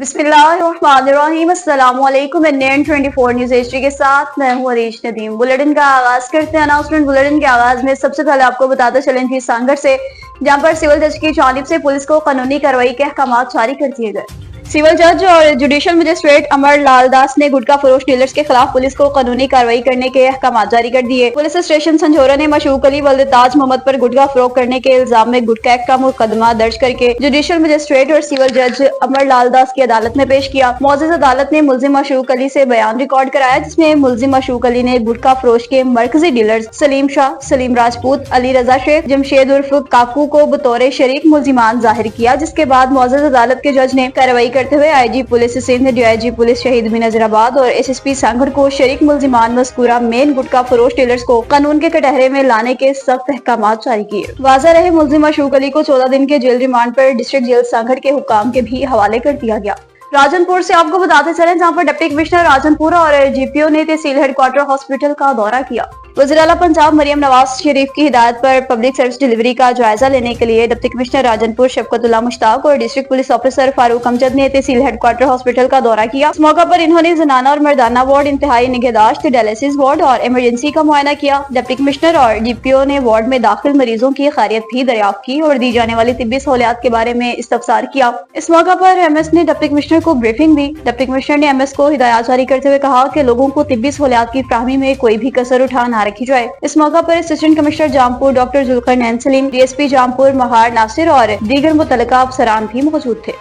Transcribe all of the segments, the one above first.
बिस्मिल्लाहिर्रहमानिर्रहीम। अस्सलाम वालेकुम। NN 24 न्यूज़ एचडी के साथ मैं हूँ अरीश नदीम। बुलेटिन का आगाज करते हैं। अनाउंसमेंट बुलेटिन के आगाज में सबसे पहले आपको बताते चलें कि सांगड़ से, जहाँ पर सिविल जज की जानिब से पुलिस को कानूनी कार्रवाई के अहकाम जारी कर दिए गए। सिविल जज और जुडिशल मजिस्ट्रेट अमर लाल दास ने गुटखा फरोश डीलर्स के खिलाफ पुलिस को कानूनी कार्रवाई करने के अहकाम जारी कर दिए। पुलिस स्टेशन संझोरा ने मशूक अली वल्द ताज मोहम्मद पर गुटखा फरोख करने के इल्जाम में गुटखा एक्ट का मुकदमा दर्ज करके जुडिशल मजिस्ट्रेट और सिविल जज अमर लाल दास की अदालत में पेश किया। मौजूद अदालत ने मुल्जिम मशूक अली से बयान रिकॉर्ड कराया, जिसमें मुल्जिम मशूक अली ने गुटखा फरोश के मरकजी डीलर्स सलीम शाह, सलीम राजपूत, अली रजा शेख, जमशेद उर्फ काकू को बतौर शरीक मुल्जिमान जाहिर किया। जिसके बाद मौजूद अदालत के जज ने कार्रवाई करते हुए IG police Sindh, DIG police शहीद नजराबाद और एसएसपी सांगड़ को शरीक मुल्जिमान मज़कूरा मेन गुटखा फरोश डीलर्स को कानून के कटहरे में लाने के सख्त अहकाम जारी किए। वाज़ा रहे, मुल्जिम मशूक अली को 14 दिन के जेल रिमांड पर डिस्ट्रिक्ट जेल सांगड़ के हुकाम के भी हवाले कर दिया गया। राजनपुर से आपको बताते चलें, जहां पर डिप्टी कमिश्नर राजनपुर और जीपीओ ने तहसील हेडक्वार्टर हॉस्पिटल का दौरा किया। वज़ीर आला पंजाब मरियम नवाज शरीफ की हिदायत पर पब्लिक सर्विस डिलीवरी का जायजा लेने के लिए डिप्टी कमिश्नर राजनपुर शफकतुल्लाह मुश्ताक और district police officer Farooq Amjad ने तहसील हेडक्वार्टर हॉस्पिटल का दौरा किया। इस मौका पर इन्होंने जनाना और मर्दाना वार्ड, इंतहाई निगहदाश्त, डायलिसिस वार्ड और इमरजेंसी का मुआयना किया। डिप्टी कमिश्नर और डीपीओ ने वार्ड में दाखिल मरीजों की खैरियत भी दरियाफ्त की और दी जाने वाली तिब्बी सहूलियात के बारे में इस्तफसार किया। इस मौका पर एमएस ने डिप्टी कमिश्नर को ब्रीफिंग दी। डिप्टी कमिश्नर ने एमएस को हिदायत जारी करते हुए कहा कि लोगों को तिब्बी सहूलियात की फ्राहमी में कोई भी कसर उठा न रखी जाए। इस मौका पर assistant commissioner Jampur doctor Zulqarnain Saleem, DSP Jampur Mahar Nasir और दीगर मुतल्लिका अफसरान भी मौजूद थे।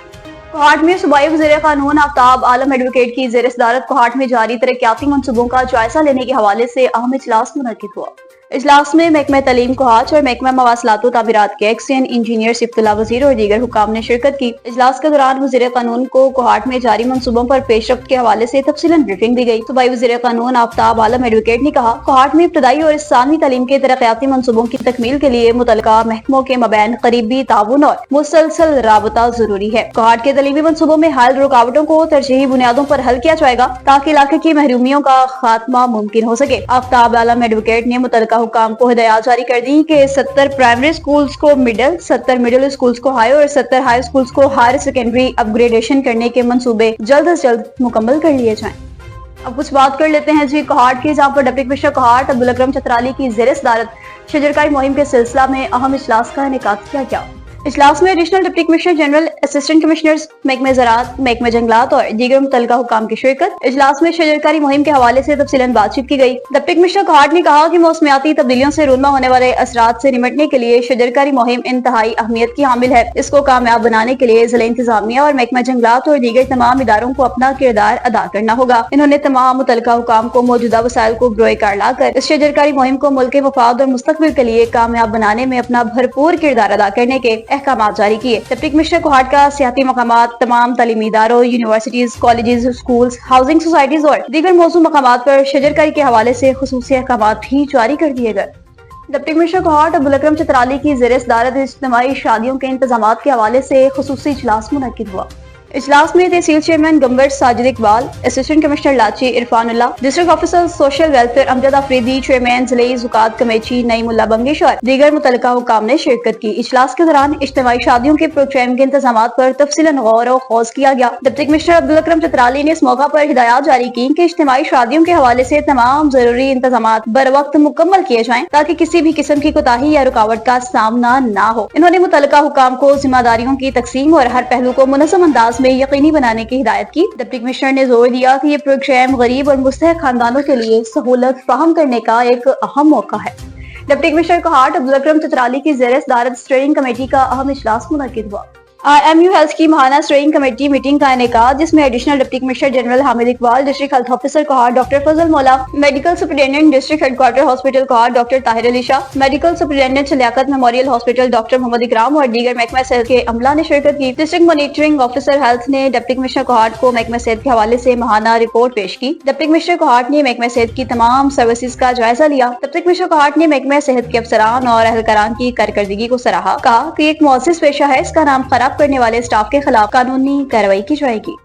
कोहाट में सूबाई वज़ीर कानून आफ्ताब आलम एडवोकेट की ज़ेर सदारत कोहाट में जारी तरक्याती मंसूबों का जायजा लेने के हवाले से अहम इजलास मुनक्किद हुआ। इजलास में महकमा तालीम कोहाट और महकमा मवासलात व तामीरात के एक्सियन इंजीनियर सिफ्तुल्लाह वज़ीर और दीगर हुकाम ने शिरकत की। इजलास के दौरान वज़ीर कानून को कोहाट में जारी मंसूबों पर पेशरफ्त के हवाले से तफसीलन ब्रीफिंग दी गई। सूबाई वज़ीर कानून आफ्ताब आलम एडवोकेट ने कहा, कोहाट में इब्तदाई और सानवी तालीम के तरक्याती मंसूबों की तकमील के लिए मुतल्लिका महकमों के मबैन करीबी ताउन और मुसलसल राबता जरूरी है। कोहाट के तालीमी मंसूबों में हाल रुकावटों को तरजीही बुनियादों पर हल किया जाएगा ताकि इलाके की महरूमियों का खात्मा मुमकिन हो सके। आफ्ताब आलम एडवोकेट ने मुतल्लिका हुकाम को हिदायत जारी कर दी कि 70 प्राइमरी स्कूल्स को मिडिल, 70 मिडिल स्कूल्स को हाई और 70 हाई स्कूल्स को हायर सेकेंडरी अपग्रेडेशन करने के मंसूबे जल्द से जल्द मुकम्मल कर लिए जाएं। अब कुछ बात कर लेते हैं जी कोहाट की, जहाँ पर डिप्टी कमिश्नर कोहाट अब्दुल अकरम चतराली की ज़ेर सदारत शजरकारी मुहिम के सिलसिला में अहम इजलास का इनेकाद किया गया। इजलास में additional deputy commissioner general, assistant commissioners, महकमे ज़राअत, महकमे जंगलात और दीगर मुतल्लिका हुकाम की शिरकत। इजलास में शजरकारी मुहिम के हवाले से तफसीलन बातचीत की गई। डिप्टी कमिश्नर कोहाट ने कहा कि मौसमियाती तब्दीलियों से रूनमा होने वाले असरात से निमटने के लिए शजरकारी मुहिम इंतहाई अहमियत की हामिल है। इसको कामयाब बनाने के लिए ज़िला इंतजामिया और महकमा जंगलात और दीगर तमाम इदारों को अपना किरदार अदा करना होगा। इन्होंने तमाम मुतल्लिका हुकाम को मौजूदा वसाइल को बरोए कार लाकर इस शजरकारी मुहिम को मुल्क के मफाद और मुस्तकबिल के लिए कामयाब बनाने में अपना भरपूर किरदार अदा करने के अहकाम जारी किए। डिप्टी कमिश्नर कोहाट का सियाती मकामात, तमाम तालीमी इदारों, universities, colleges, schools, housing societies और दीगर मौजू मकामात पर शजरकारी के हवाले से खुसूसी अहकाम भी जारी कर दिए गए। डिप्टी कमिश्नर कोहाट अब्दुल अकरम चतराली की ज़ेर सदारत इज्तिमाई शादियों के इंतजाम के हवाले से खुसूसी इजलास मुनक्किद हुआ। इजलास में तहसील chairman Gambar Sajid Iqbal, assistant commissioner लाची Irfanullah, district officer social welfare Amjad Afridi, chairman ज़िले ज़ुकात कमेटी नईमुल्ला बंगिश और दीगर मुतल्लिका हुकाम ने शिरकत की। इजलास के दौरान इज्तिमाई शादियों के प्रोग्राम के इंतजाम पर तफसीलन गौर और खौज किया गया। डिप्टी कमिश्नर अब्दुल अकरम चतराली ने इस मौका पर हिदायत जारी की कि इज्तिमाई शादियों के हवाले से तमाम जरूरी इंतजाम बर वक्त मुकम्मल किए जाएं ताकि किसी भी किस्म की कोताही या रुकावट का सामना न हो। इन्होंने मुतल्लिका हुकाम को जिम्मेदारियों की तकसीम और हर पहलू को मुनज़्ज़म अंदाज में यकीनी बनाने की हिदायत की। डिप्टी कमिश्नर ने जोर दिया कि ये प्रोग्राम गरीब और मुस्तहक खानदानों के लिए सहूलत फराहम करने का एक अहम मौका है। डिप्टी कमिश्नर कोहाट अब्दुल अकरम चतराली की ज़ेर सदारत स्टीयरिंग कमेटी का अहम इजलास मुनक्किद हुआ। IMU हेल्थ की महाना स्टीयरिंग कमेटी मीटिंग का इनेकाद, जिसमें additional deputy commissioner general Hamid Iqbal, district health officer Kohat doctor Fazal Maula, medical superintendent district headquarter hospital Kohat doctor Tahir Ali Shah, medical superintendent Liaquat memorial hospital doctor Mohammad Ikram और दीगर महकमा सेहत के अमला ने शिरकत की। डिस्ट्रिक्ट मॉनिटरिंग ऑफिसर हेल्थ ने डिप्टी कमिश्नर कोहाट को महकमा सेहत के हवाले से महाना रिपोर्ट पेश की। डिप्टी कमिश्नर कोहाट ने महकमा सेहत की तमाम सर्विसेज का जायजा लिया। डिप्टी कमिश्नर कोहाट ने महकमा सेहत के अफसरान और अहलकारान की कारकर्दगी को सराहा, कहा कि एक मुअज़्ज़िज़ पेशा है, इसका नाम खराब करने वाले स्टाफ के खिलाफ कानूनी कार्रवाई की जाएगी।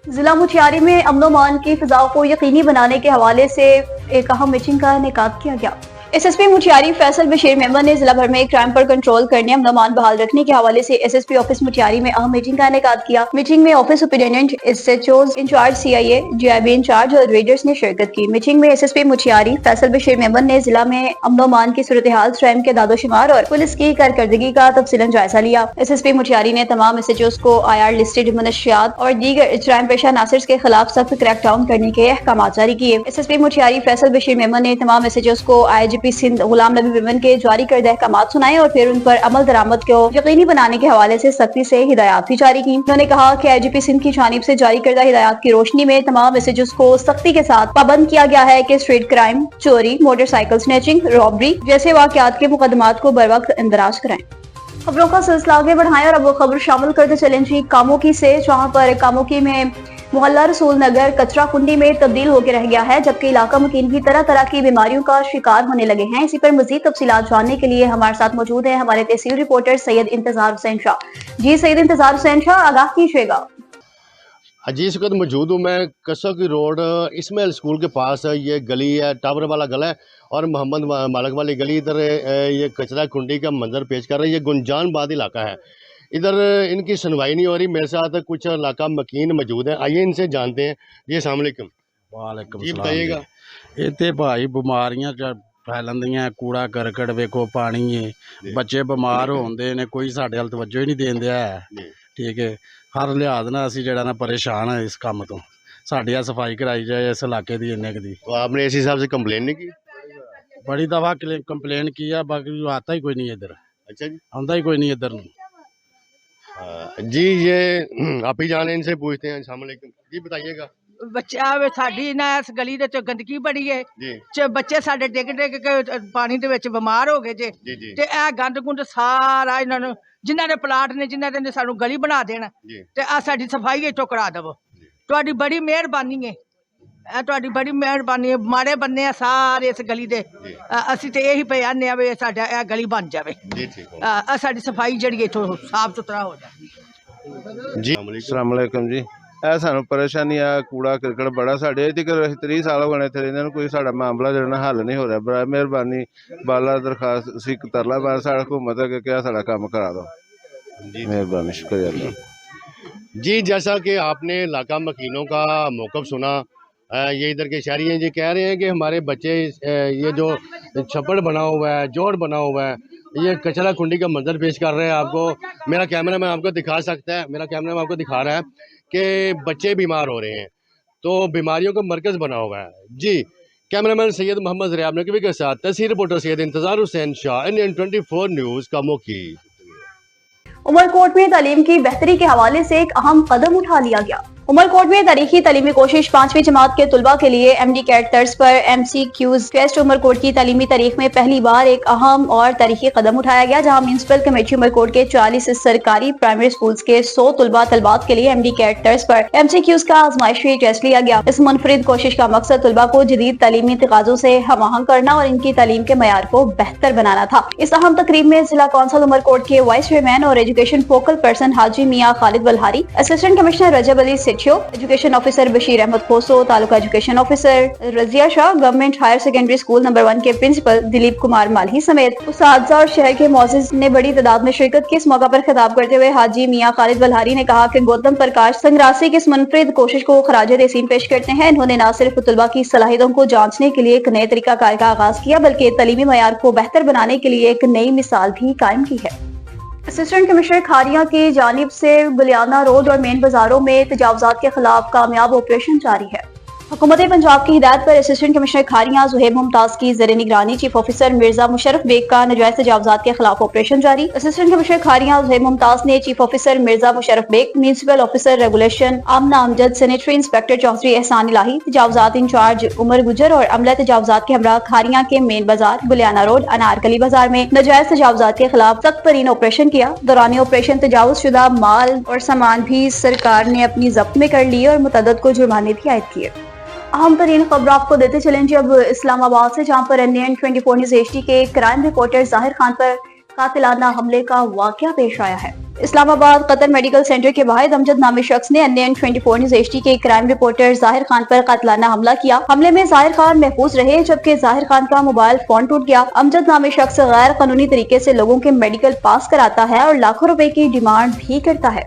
जिला मुठियारी में अमन व अमान की फिजा को यकीनी बनाने के हवाले से एक अहम मीटिंग का इनेकाद किया गया। एसएसपी मुठियारी फैसल बशीर मेंबर ने जिला भर में क्राइम पर कंट्रोल करने अमन बहाल रखने के हवाले से एसएसपी ऑफिस मुठियारी में अहम मीटिंग का इनेकाद किया। मीटिंग में office superintendent, SHOs incharge, CIA, GIB incharge और रेडर्स ने शिरकत की। मीटिंग में एसएसपी मुठियारी फैसल बशीर मेंबर ने जिला में अमन की सूरत हाल, स्वयं के दादोशुमार और पुलिस की कारकर्दगी का तफसीलन जायजा लिया। एसएसपी मुठियारी ने तमाम एसएचओज को आईआर लिस्टेड मनशियात और दीगर इजराम पेशा नासिर के खिलाफ सख्त क्रैकडाउन करने के अहकाम जारी किए। एसएसपी मुठियारी फैसल बशीर मेंबर ने तमाम एसएचओज को आईजीपी सिंध गुलाम नबी विमन के जारी करदा अहकाम सुनाए और फिर उन पर अमल दरामद को यकीनी बनाने के हवाले से सख्ती से हिदायत भी जारी की। उन्होंने कहा कि आईजीपी सिंध की जानिब से जारी करदा हिदायत की रोशनी में तमाम एसएचओज को सख्ती के साथ पाबंद किया गया है कि स्ट्रीट क्राइम, चोरी, मोटरसाइकिल स्नैचिंग, रॉबरी जैसे वाकयात के मुकदमात को बर वक्त इंदराज कराएं। खबरों का सिलसिला आगे बढ़ाएं और अब वो खबर शामिल करते चलें जी कामोकी से, जहां पर कामोकी में मोहल्ला रसूल नगर कचरा कुंडी में तब्दील होकर रह गया है, जबकि इलाका मुकीम भी तरह तरह की बीमारियों का शिकार होने लगे हैं। इसी पर मजीद तफसीलात जानने के लिए हमारे साथ मौजूद हैं हमारे तहसील रिपोर्टर सैयद इंतजार हुसैन शाह। जी सैयद इंतजार हुसैन शाह, आगाह कीजिएगा। जी इस वक्त मौजूद हूँ मैं कसौकी रोड इसमाइल स्कूल के पास। ये गली है, टावर वाला गला है और मोहम्मद मालिक वाली गली। इधर ये कचरा कुंडी का मंजर पेश कर रहा है। ये गुंजानबाद इलाका है, इधर इनकी सुनवाई नहीं हो रही। मेरे साथ कुछ इलाका मकीन मौजूद हैं, आइए इनसे जानते हैं। जी अस्सलाम वालेकुम। वालेकुम जी सलाम। बताइएगा। इतने भाई बीमारियां फैलन दियां, कूड़ा करकट वेखो, पानी है, बच्चे बीमार होंदे ने, कोई साडे हाल तवज्जो ही नहीं देंदा है। ठीक है, हर लिहाज ना असी जेड़ा ना परेशान है इस काम तो। साडी आ सफाई कराई जाए इस इलाके दी इन्ने दी। तो आपने इस हिसाब से कंप्लेन नहीं की? बड़ी दफा कंप्लेन की है, बाकी आता ही कोई नहीं इधर। अच्छा जी, आंदा ही कोई नहीं इधर। जी ये आप ही जाने, इनसे पूछते हैं। अस्सलाम वालेकुम जी, बताइएगा। ਬੱਚਾ ਵੇ ਸਾਡੀ ਨਾ ਇਸ ਗਲੀ ਦੇ ਚ ਗੰਦਗੀ ਬੜੀ ਹੈ जी ਚ ਬੱਚੇ ਸਾਡੇ ਡਿੱਗ ਡਿੱਗ ਕੇ ਪਾਣੀ ਦੇ ਵਿੱਚ ਬਿਮਾਰ ਹੋ ਗਏ ਜੇ जी जी ਤੇ ਇਹ ਗੰਦ ਗੁੰਦ ਸਾਰਾ ਇਹਨਾਂ ਨੂੰ ਜਿਨ੍ਹਾਂ ਦੇ ਪਲਾਟ ਨੇ ਜਿਨ੍ਹਾਂ ਦੇ ਨੇ ਸਾਨੂੰ ਗਲੀ ਬਣਾ ਦੇਣ जी ਤੇ ਆ ਸਾਡੀ ਸਫਾਈ ਇੱਥੋਂ ਕਰਾ ਦੇਵੋ। ਤੁਹਾਡੀ ਬੜੀ ਮਿਹਰਬਾਨੀ ਹੈ, ਇਹ ਤੁਹਾਡੀ ਬੜੀ ਮਿਹਰਬਾਨੀ ਹੈ। ਮਾੜੇ ਬੰਦੇ ਆ ਸਾਰੇ ਇਸ ਗਲੀ ਦੇ, ਅਸੀਂ ਤੇ ਇਹੀ ਪਏ ਆਨੇ ਆ ਵੀ ਸਾਡਾ ਇਹ ਗਲੀ ਬਣ ਜਾਵੇ, जी ठीक हो ਆ ਸਾਡੀ ਸਫਾਈ ਜਿਹੜੀ ਇੱਥੋਂ ਸਾਫ ਸੁਥਰਾ ਹੋ ਜਾਵੇ। जी। अस्सलाम वालेकुम जी। ਇਹ ਸਾਨੂੰ ਪਰੇਸ਼ਾਨੀ ਆ, ਕੂੜਾ ਕਰਕਟ ਬੜਾ ਸਾਡੇ ਇੱਥੇ 30 ਸਾਲ ਹੋ ਗਏ ਇੱਥੇ ਇਹਨਾਂ ਨੂੰ ਕੋਈ ਸਾਡਾ ਮਾਮਲਾ ਜਿਹੜਾ ਨਾ ਹੱਲ ਨਹੀਂ ਹੋ ਰਿਹਾ। ਬੜਾ ਮਿਹਰਬਾਨੀ ਬਾਲਾ ਦਰਖਾਸਤ ਸੀ ਤਰਲਾ ਬਾਰ ਸਾਡਾ ਹੁਕੂਮਤ ਅੱਗੇ ਕਿਹਾ ਸਾਡਾ ਕੰਮ ਕਰਾ ਦਿਓ। जी ਮਿਹਰਬਾਨੀ, ਸ਼ੁਕਰੀਆ अल्लाह। जी जैसा कि आपने इलाका मकीनों का मौक़िफ़ सुना, ये इधर के शहरी हैं जी, कह रहे हैं कि हमारे बच्चे ये जो छप्पड़ बना हुआ है, जोड़ बना हुआ है, ये कचरा कुंडी का मंजर पेश कर रहे हैं आपको। मेरा कैमरा मैन आपको दिखा सकता है, मेरा कैमरा मैन आपको दिखा रहा है कि बच्चे बीमार हो रहे हैं, तो बीमारियों का मरकज़ बना हुआ है। जी कैमरामैन सैयद मोहम्मद ज़रियाब नकवी के साथ तहसील रिपोर्टर सैयद इंतजार हुसैन शाह, NN 24 न्यूज़ कामोकी। उमरकोट में तालीम की बेहतरी के हवाले से एक अहम कदम उठा लिया गया। उमरकोट में तारीखी तालीमी कोशिश 5वीं जमात के तुलबा के लिए MD कैट तर्ज पर MCQs टेस्ट उमरकोट की तालीमी तारीख में पहली बार एक अहम और तारीखी कदम उठाया गया, जहां म्यूनसिपल कमेटी उमरकोट के 40 सरकारी प्राइमरी स्कूल्स के 100 तुलबा तलबात के लिए MD कैट तर्ज पर MCQs का आजमाइशी टेस्ट लिया गया। इस मुनफरिद कोशिश का मकसद तुलबा को जदीद तालीमी तकाज़ों से हम आहंग करना और इनकी तालीम के मयार को बेहतर बनाना था। इस अहम तकरीब में जिला कौंसिल उमरकोट के वाइस चेयरमैन और education focal person Haji Mian Khalid Balhari, assistant commissioner Rajab Ali सिटियो, education officer Bashir Ahmed Khoso, taluka education officer Razia Shah, government higher secondary school number 1 के प्रिंसिपल दिलीप कुमार मालही समेत उस्ताद और शहर के मौजिज ने बड़ी तादाद में शिरकत की। इस मौका पर खिताब करते हुए हाजी मियां खालिद बलहारी ने कहा कि गौतम प्रकाश संग्रासी की इस मुनफरिद कोशिश को खराज तहसीन पेश करते हैं। इन्होंने न सिर्फ तुलबा की सलाहियतों को जांचने के लिए एक नए तरीका कार का आगाज किया, बल्कि तालीमी मयार को बेहतर बनाने के लिए एक नई मिसाल भी कायम की है। असिस्टेंट कमिश्नर खारिया की जानिब से गुलियाना रोड और मेन बाजारों में तजावुजात के खिलाफ कामयाब ऑपरेशन जारी है। हुकूमत पंजाब की हिदायत पर असिस्टेंट कमिश्नर खारिया ज़ुहैब मुमताज की ज़ेर निगरानी चीफ ऑफिसर मिर्जा मुशर्रफ बेग का नजायज तजावुजात के खिलाफ ऑपरेशन जारी। असिस्टेंट कमिश्नर खारिया ज़ुहैब मुमताज ने chief officer Mirza Musharraf Baig, municipal officer regulation Amna Amjad, sanitary inspector Chaudhry Ehsan Elahi, तजावुजात in charge Umar गुजर और अमला तजावुजात के हमरा खारिया के मेन बाजार, गुलियाना रोड, अनारकली बाजार में नजायज तजावुजात के खिलाफ सख्त तरीन ऑपरेशन किया। दौरान ऑपरेशन तजावुज शुदा माल और सामान भी सरकार ने अपनी जब्त में कर लिए और मुतअद्दिद को जुर्माने भी आयद किए। अहम तरीन खबर आपको देते चलें जी अब इस्लामाबाद से, जहां पर NN 24 न्यूज़ HD के क्राइम रिपोर्टर जाहिर खान पर कातिलाना हमले का वाकया पेश आया है। اسلام آباد قطر میڈیکل سینٹر کے باہر امجد نامی شخص نے NN24 نیوز HD کے کرائم رپورٹر ظاہر خان پر قاتلانہ حملہ کیا. حملے میں ظاہر خان محفوظ رہے جبکہ ظاہر خان کا موبائل فون ٹوٹ گیا. امجد نامی شخص غیر قانونی طریقے سے لوگوں کے میڈیکل پاس کراتا ہے اور لاکھوں روپے کی ڈیمانڈ بھی کرتا ہے.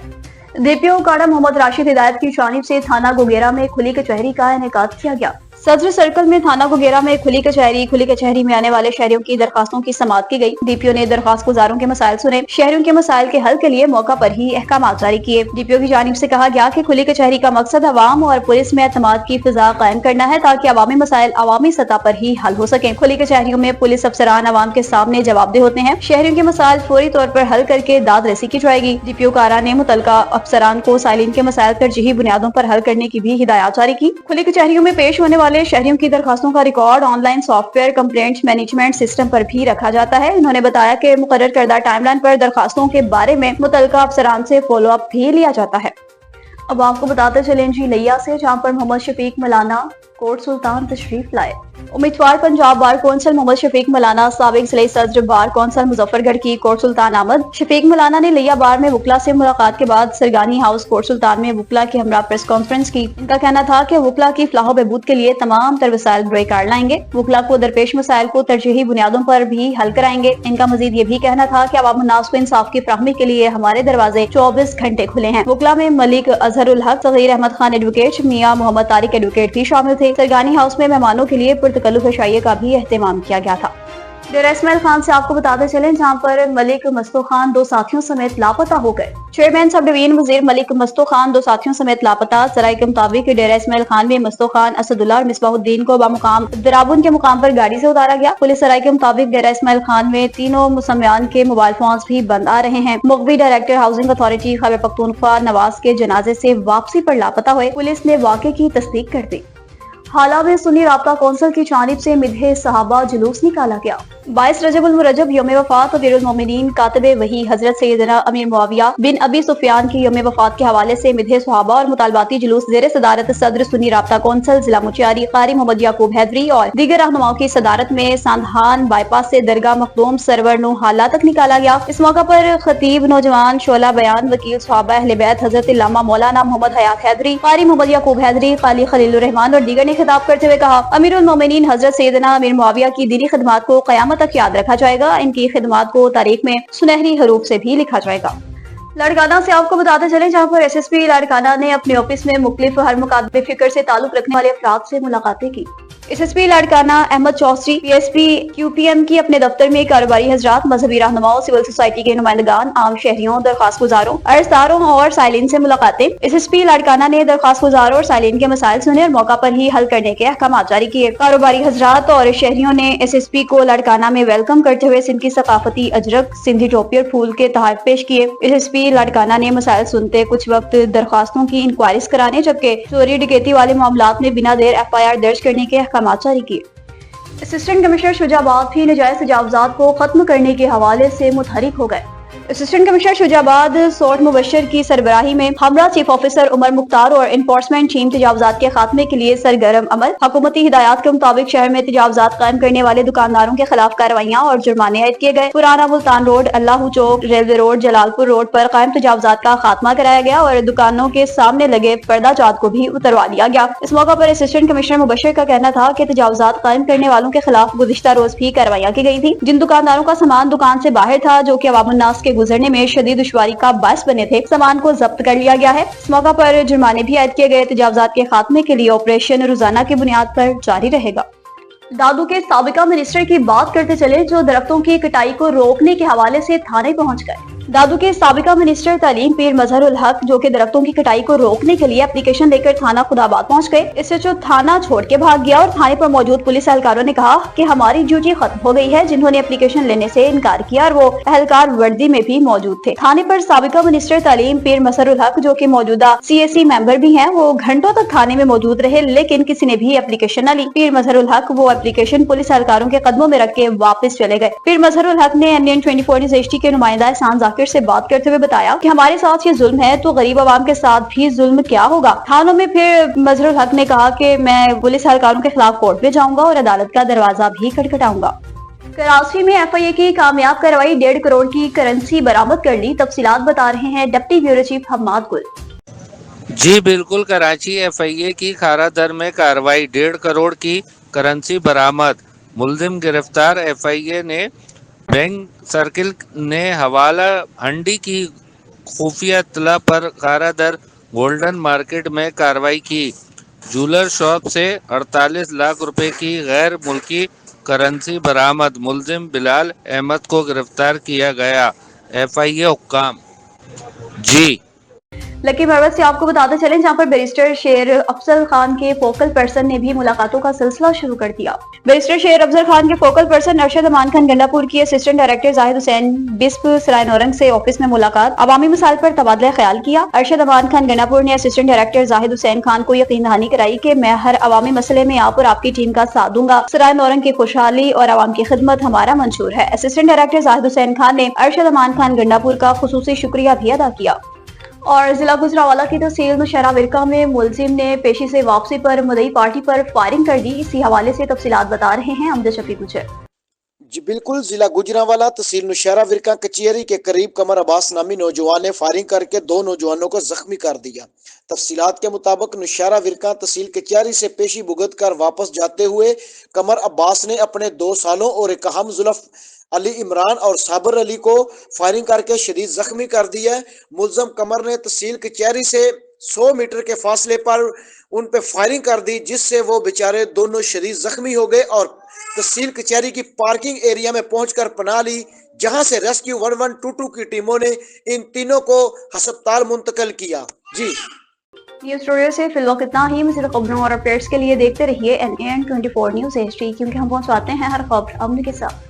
DPO کاڑا محمد راشد ہدایت کی جانب سے تھانہ گوگیرا میں کھلی کچہری کا انعقاد کیا گیا. صدر سرکل میں تھانہ گوگیرا میں کھلی کچہری میں آنے والے شہریوں کی درخواستوں کی سماعت کی گئی. DPO نے درخواست گزاروں کے مسائل سنے. شہریوں کے مسائل کے حل کے لیے موقع پر ہی احکامات جاری کیے. DPO کی جانب سے کہا گیا کہ کھلی کچہری کا مقصد عوام اور پولیس میں اعتماد کی فضا قائم کرنا ہے تاکہ عوامی مسائل عوامی سطح پر ہی حل ہو سکیں. کھلی کچہریوں میں پولیس افسران عوام کے سامنے جواب دہ ہوتے ہیں. شہریوں کے مسائل فوری طور پر حل کر کے داد رسی کی جائے گی. DPO کارا نے متعلقہ افسران کو سائلین کے مسائل ترجیحی بنیادوں پر حل کرنے کی بھی ہدایات جاری کی. کھلی کچہریوں میں پیش ہونے والے شہریوں کی درخواستوں کا record online software complaint management system پر بھی رکھا جاتا ہے. انہوں نے بتایا کہ مقرر کردہ ٹائم لائن پر درخواستوں کے بارے میں متعلقہ افسران سے فالو اپ بھی لیا جاتا ہے. اب آپ کو بتاتے چلیں جی لیا سے جہاں پر محمد شفیق ملانا کوٹ سلطان تشریف لائے. امیدوار پنجاب بار کونسل محمد شفیق ملانا سابق ضلعی صدر بار کونسل مظفر گڑھ کی کوٹ سلطان آمد. شفیق ملانا نے لیا بار میں وکلا سے ملاقات کے بعد سرگانی ہاؤس کوٹ سلطان میں وکلا کے ہمراہ پریس کانفرنس کی. ان کا کہنا تھا کہ وکلا کی فلاح و بہبود کے لیے تمام تر وسائل بروئے کار لائیں گے. وکلا کو درپیش مسائل کو ترجیحی بنیادوں پر بھی حل کرائیں گے. ان کا مزید یہ بھی کہنا تھا کہ عوام الناس کو انصاف کی فراہمی کے لیے ہمارے دروازے 24 گھنٹے کھلے ہیں. وکلا میں ملک اظہر الحق، صغیر احمد خان ایڈوکیٹ، میاں محمد طارق ایڈوکیٹ بھی شامل تھے. سرگانی ہاؤس میں مہمانوں کے لیے پرتکلف عشائیے کا بھی اہتمام کیا گیا تھا. ڈیرہ اسماعیل خان سے آپ کو بتاتے چلیں جہاں پر ملک مستو خان 2 ساتھیوں سمیت لاپتہ ہو گئے. چیئرمین سب ڈویژن وزیر ملک مستو خان 2 ساتھیوں سمیت لاپتہ. ذرائع کے مطابق ڈیرہ اسماعیل خان میں مستو خان، اسد اللہ اور مصباح الدین کو بمقام درابن کے مقام پر گاڑی سے اتارا گیا. پولیس ذرائع کے مطابق ڈیرہ اسماعیل خان میں تینوں مسمیان کے موبائل فونز بھی بند آ رہے ہیں. مغوی director housing authority Khyber Pakhtunkhwa نواز کے جنازے سے واپسی پر لاپتہ ہوئے. پولیس نے واقعے کی تصدیق کر دی. حالہ میں سنی رابطہ کونسل کی جانب سے مدح صحابہ جلوس نکالا گیا. 22 رجب المرجب یوم وفات امیر المومنین کاتب وحی حضرت سیدنا امیر معاویہ بن ابی سفیان کی یوم وفات کے حوالے سے مدح صحابہ اور مطالباتی جلوس زیر صدارت صدر سنی رابطہ کونسل ضلع مچیاری قاری محمد یعقوب حیدری اور دیگر رہنماؤں کی صدارت میں ساندھان بائی پاس سے درگاہ مخدوم سرور نو حالہ تک نکالا گیا. اس موقع پر خطیب نوجوان شعلہ بیان وکیل صحابہ اہل بیت حضرت علامہ مولانا محمد حیات حیدری، قاری محمد یعقوب حیدری، قالی خلیل الرحمان اور دیگر نے خطاب کرتے ہوئے کہا امیر المومنین حضرت سیدنا امیر معاویہ کی دینی خدمات کو قیامت تک یاد رکھا جائے گا. ان کی خدمات کو تاریخ میں سنہری حروف سے بھی لکھا جائے گا. لاڑکانہ سے آپ کو بتاتے چلیں جہاں پر SSP لاڑکانہ نے اپنے آفس میں مختلف ہر مقاصد فکر سے تعلق رکھنے والے افراد سے ملاقاتیں کی. SSP Larkana Ahmad چوسری PSP QPM کی اپنے دفتر میں کاروباری حضرات، مذہبی رہنماؤں، سول سوسائٹی کے نمائندگان، عام شہریوں، درخواست گزاروں، عرضداروں اور سائلین سے ملاقاتیں. SSP لاڑکانہ نے درخواست گزاروں اور سائلین کے مسائل سنے اور موقع پر ہی حل کرنے کے احکامات جاری کیے. کاروباری حضرات اور شہریوں نے SSP کو لاڑکانہ میں ویلکم کرتے ہوئے سندھ کی ثقافتی اجرک، سندھی ٹوپی اور پھول کے تحائف پیش کیے. SSP لاڑکانہ نے مسائل سنتے کچھ وقت درخواستوں کی انکوائریز کرانے جبکہ چوری ڈکیتی والے معاملات میں بنا دیر FIR درج کرنے کے احکامات جاری کیے. اسسٹنٹ کمشنر شجاع آباد بھی نجائز تجاوزات کو ختم کرنے کے حوالے سے متحرک ہو گئے. اسسٹنٹ کمشنر شجاع آباد سوٹ مبشر کی سربراہی میں ہمراہ چیف آفیسر عمر مختار اور انفورسمنٹ ٹیم تجاوزات کے خاتمے کے لیے سرگرم عمل. حکومتی ہدایات کے مطابق شہر میں تجاوزات قائم کرنے والے دکانداروں کے خلاف کارروائیاں اور جرمانے عائد کیے گئے. پرانا ملتان روڈ، اللہ چوک، ریلوے روڈ، جلال پور روڈ پر قائم تجاوزات کا خاتمہ کرایا گیا اور دکانوں کے سامنے لگے پردہ جات کو بھی اتروا لیا گیا. اس موقع پر اسسٹنٹ کمشنر مبشر کا کہنا تھا کہ تجاوزات قائم کرنے والوں کے خلاف گزشتہ روز بھی کارروائیاں کی گئی تھی. جن دکانداروں کا سامان دکان سے باہر تھا جو کہ عوام الناس کے گزرنے میں شدید دشواری کا باعث بنے تھے، سامان کو ضبط کر لیا گیا ہے. اس موقع پر جرمانے بھی عائد کیے گئے. تجاوزات کے خاتمے کے لیے آپریشن روزانہ کی بنیاد پر جاری رہے گا. دادو کے سابقہ منسٹر کی بات کرتے چلے جو درختوں کی کٹائی کو روکنے کے حوالے سے تھانے پہنچ گئے. دادو کے سابقہ منسٹر تعلیم پیر مظہر الحق جو کہ درختوں کی کٹائی کو روکنے کے لیے اپلیکیشن لے کر تھانہ خداباد پہنچ گئے. اس سے جو تھانہ چھوڑ کے بھاگ گیا اور تھانے پر موجود پولیس اہلکاروں نے کہا کہ ہماری ڈیوٹی ختم ہو گئی ہے. جنہوں نے اپلیکیشن لینے سے انکار کیا اور وہ اہلکار وردی میں بھی موجود تھے. تھانے پر سابقہ منسٹر تعلیم پیر مظہر الحق جو کہ موجودہ CAC ممبر بھی ہیں وہ گھنٹوں تک تھانے میں موجود رہے لیکن کسی نے بھی اپلیکیشن نہ لی. پیر مظہر الحق وہ اپلیکیشن پولیس اہلکاروں کے قدموں میں رکھ کے واپس چلے گئے. پیر مظہر الحق نے NN24 نیوز HD کے نمائندہ احسان ذاکر سے بات کرتے ہوئے بتایا کہ ہمارے ساتھ یہ ظلم ہے تو غریب عوام کے ساتھ بھی ظلم کیا ہوگا. تھانوں میں پھر مظہر الحق نے کہا کہ میں پولیس اہلکاروں کے خلاف کورٹ میں جاؤں گا اور عدالت کا دروازہ بھی کھٹکھٹاؤں گا. कराची में एफआईए की कामयाब कार्रवाई 1.5 करोड़ की करेंसी बरामद कर ली। तफसीलात बता रहे हैं डिप्टी ब्यूरो चीफ हम्माद गुल। जी बिल्कुल, कराची एफआईए की खारा दर में कार्रवाई, 1.5 करोड़ की करेंसी बरामद, मुलजिम गिरफ्तार। एफआईए ने बैंक सर्किल ने हवाला हंडी की खुफिया इत्तला पर खारा दर गोल्डन मार्केट में कार्रवाई की। जूलर शॉप से 48 लाख रुपए की गैर मुल्की करेंसी बरामद, मुलजिम बिलाल अहमद को गिरफ्तार किया गया। एफआईए हुक्काम। जी लकी मरवत से आपको बताते चलें, जहां पर बैरिस्टर शेर अफजल खान के फोकल पर्सन ने भी मुलाकातों का सिलसिला शुरू कर दिया। बैरिस्टर शेर अफजल खान के फोकल पर्सन अरशद अमान खान गंडापुर की असिस्टेंट डायरेक्टर जाहिद हुसैन बिस्प सराय नौरंग से ऑफिस में मुलाकात, अवामी मसाइल पर तबादला ख्याल किया। अरशद अमान खान गंडापुर ने असिस्टेंट डायरेक्टर जाहिद हुसैन खान को यकीन दहानी कराई कि मैं हर अवामी मसले में आप और आपकी टीम का साथ दूंगा। सराय नौरंग की खुशहाली और आवाम की खिदमत हमारा मंशूर है। असिस्टेंट डायरेक्टर जाहिद हुसैन खान ने अरशद अमान खान गंडापुर का खुसूसी शुक्रिया भी अदा किया। और जिला गुजरावाला की तहसील नौशहरा विरका में मुलजिम ने पेशी से वापसी पर मुदई पार्टी पर फायरिंग कर दी। इसी हवाले से तफसीलात बता रहे हैं अमजद शफी गुजर। जी बिल्कुल, जिला गुजरांवाला तहसील नौशहरा विरका कचहरी के करीब कमर अब्बास नामी नौजवान ने फायरिंग करके 2 नौजवानों को जख्मी कर दिया। तफसीलात के मुताबिक नौशहरा विरका तहसील कचहरी से पेशी भुगत कर वापस जाते हुए कमर अब्बास ने अपने 2 सालों और एक अहम जुल्फ अली इमरान और साबर अली को फायरिंग करके शदीद जख्मी कर दिया। मुलजम कमर ने तहसील कचहरी से 100 मीटर के फासले पर उन पे फायरिंग कर दी, जिससे वो बेचारे दोनों शदीद जख्मी हो गए और तहसील कचहरी की पार्किंग एरिया में पहुंचकर पनाह ली, जहां से रेस्क्यू 1122 की टीमों ने इन तीनों को अस्पताल मुंतकिल किया। जी न्यूज़ स्टूडियो से फिलहाल इतना ही। मज़ीद खबरों और अपडेट्स के लिए देखते रहिए NAN 24 न्यूज़ HD, क्योंकि हम पहुंचाते हैं हर खबर अमन के साथ।